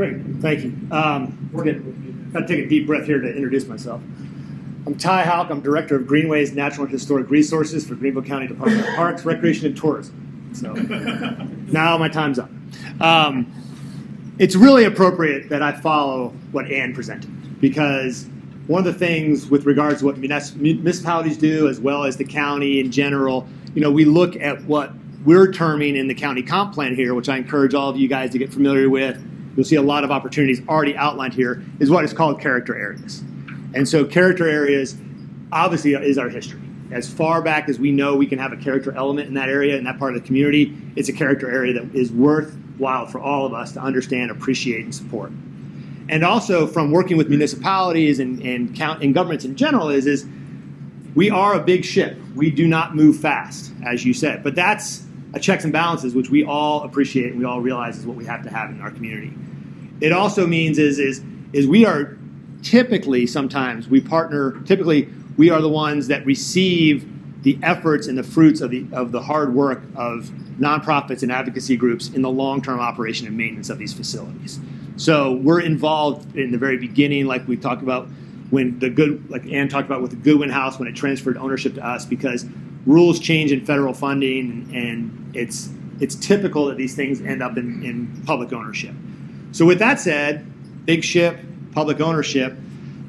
Great, thank you. Got to take a deep breath here to introduce myself. I'm Ty Houck. I'm Director of Greenways, Natural and Historic Resources for Greenville County Department of Parks, Recreation, and Tourism. So now my time's up. It's really appropriate that I follow what Ann presented, because one of the things with regards to what municipalities do, as well as the county in general, we look at what we're terming in the county comp plan here, which I encourage all of you guys to get familiar with. You'll see a lot of opportunities already outlined here, is what is called character areas. And so character areas obviously is our history. As far back as we know we can have a character element in that area, in that part of the community, it's a character area that is worthwhile for all of us to understand, appreciate, and support. And also from working with municipalities and governments in general is we are a big ship. We do not move fast, as you said. But that's a checks and balances, which we all appreciate and we all realize is what we have to have in our community. It also means is we are typically, sometimes we partner, typically we are the ones that receive the efforts and the fruits of the hard work of nonprofits and advocacy groups in the long-term operation and maintenance of these facilities. So we're involved in the very beginning, like we talked about like Ann talked about with the Goodwin House, when it transferred ownership to us, because rules change in federal funding, and it's typical that these things end up in public ownership. So with that said, big ship, public ownership,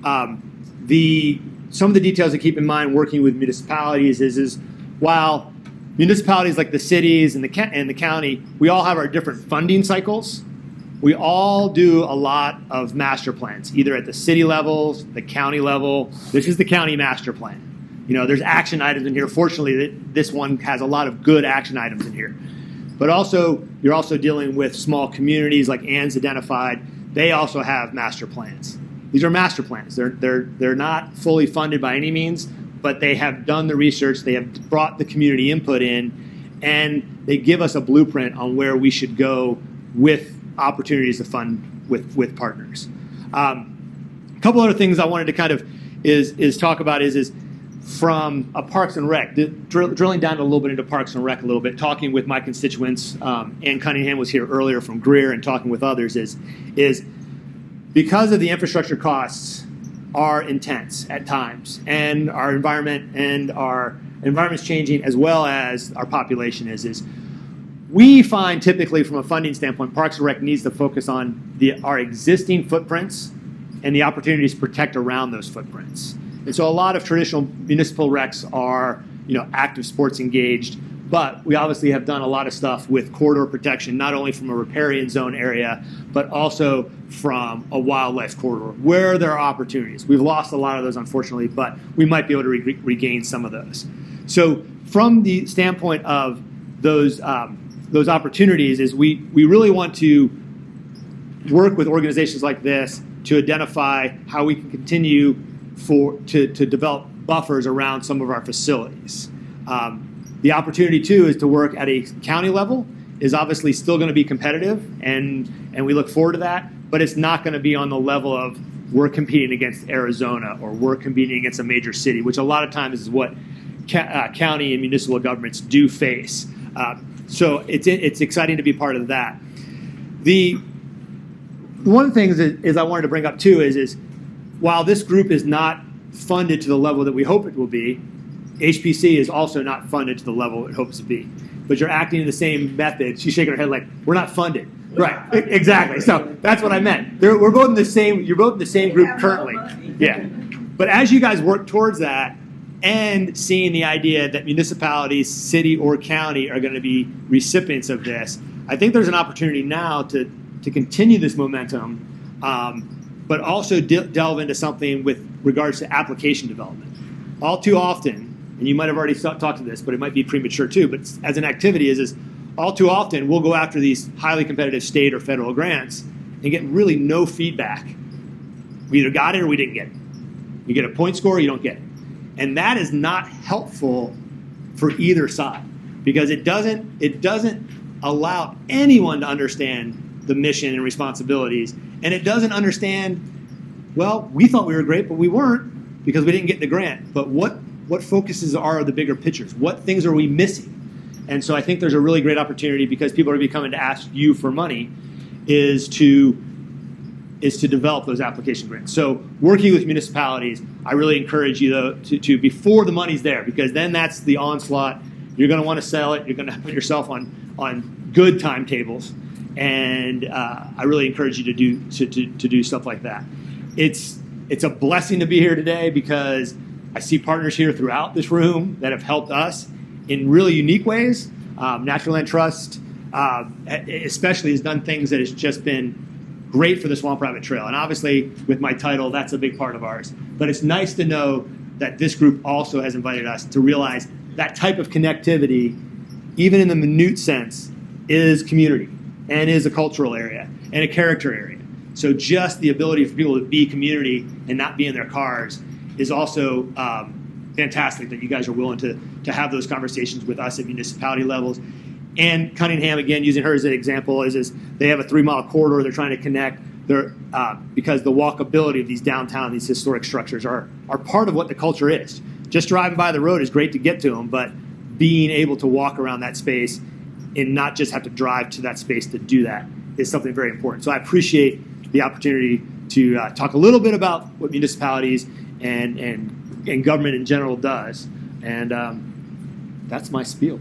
some of the details to keep in mind working with municipalities is while municipalities like the cities and the county, we all have our different funding cycles. We all do a lot of master plans, either at the city level, the county level. This is the county master plan. There's action items in here. Fortunately, this one has a lot of good action items in here. But also, you're also dealing with small communities like Ann's identified. They also have master plans. These are master plans. They're not fully funded by any means, but they have done the research. They have brought the community input in, and they give us a blueprint on where we should go with opportunities to fund with partners. A couple other things I wanted to kind of is talk about is from a Parks and Rec, drilling down a little bit into Parks and Rec a little bit, talking with my constituents. Ann Cunningham was here earlier from Greer, and talking with others is because of the infrastructure costs are intense at times, and our environment's changing, as well as our population is we find typically from a funding standpoint, Parks and Rec needs to focus on our existing footprints and the opportunities to protect around those footprints. And so a lot of traditional municipal recs are, active sports engaged, but we obviously have done a lot of stuff with corridor protection, not only from a riparian zone area, but also from a wildlife corridor where there are opportunities. We've lost a lot of those, unfortunately, but we might be able to regain some of those. So from the standpoint of those opportunities is we really want to work with organizations like this to identify how we can continue to develop buffers around some of our facilities. The opportunity too is to work at a county level is obviously still going to be competitive, and we look forward to that, but it's not going to be on the level of we're competing against Arizona or we're competing against a major city, which a lot of times is what county and municipal governments do face. So it's exciting to be part of that. One of the things is I wanted to bring up too is while this group is not funded to the level that we hope it will be, HPC is also not funded to the level it hopes to be. But you're acting in the same method. She's shaking her head like, we're not funded. Right, exactly. So that's what I meant. We're both in the same. You're both in the same group currently. Yeah. But as you guys work towards that, and seeing the idea that municipalities, city or county, are going to be recipients of this, I think there's an opportunity now to continue this momentum, but also delve into something with regards to application development. All too often, and you might have already talked to this, but it might be premature too, but as an activity is all too often we'll go after these highly competitive state or federal grants and get really no feedback. We either got it or we didn't get it. You get a point score or you don't get it. And that is not helpful for either side, because it doesn't allow anyone to understand the mission and responsibilities, and it doesn't understand, well, we thought we were great, but we weren't because we didn't get the grant. But what focuses are the bigger pictures? What things are we missing? And so I think there's a really great opportunity, because people are going to be coming to ask you for money, is to is to develop those application grants. So working with municipalities, I really encourage you though to before the money's there, because then that's the onslaught. You're going to want to sell it. You're going to put yourself on good timetables, and I really encourage you to do stuff like that. It's a blessing to be here today because I see partners here throughout this room that have helped us in really unique ways. Natural Land Trust, especially, has done things that has just been great for the Swamp Rabbit Trail. And obviously, with my title, that's a big part of ours. But it's nice to know that this group also has invited us to realize that type of connectivity, even in the minute sense, is community and is a cultural area and a character area. So just the ability for people to be community and not be in their cars is also fantastic that you guys are willing to have those conversations with us at municipality levels. And Cunningham, again, using her as an example, is they have a 3-mile corridor they're trying to connect. Because the walkability of these downtown, these historic structures are part of what the culture is. Just driving by the road is great to get to them, but being able to walk around that space and not just have to drive to that space to do that is something very important. So I appreciate the opportunity to talk a little bit about what municipalities and government in general does. And that's my spiel.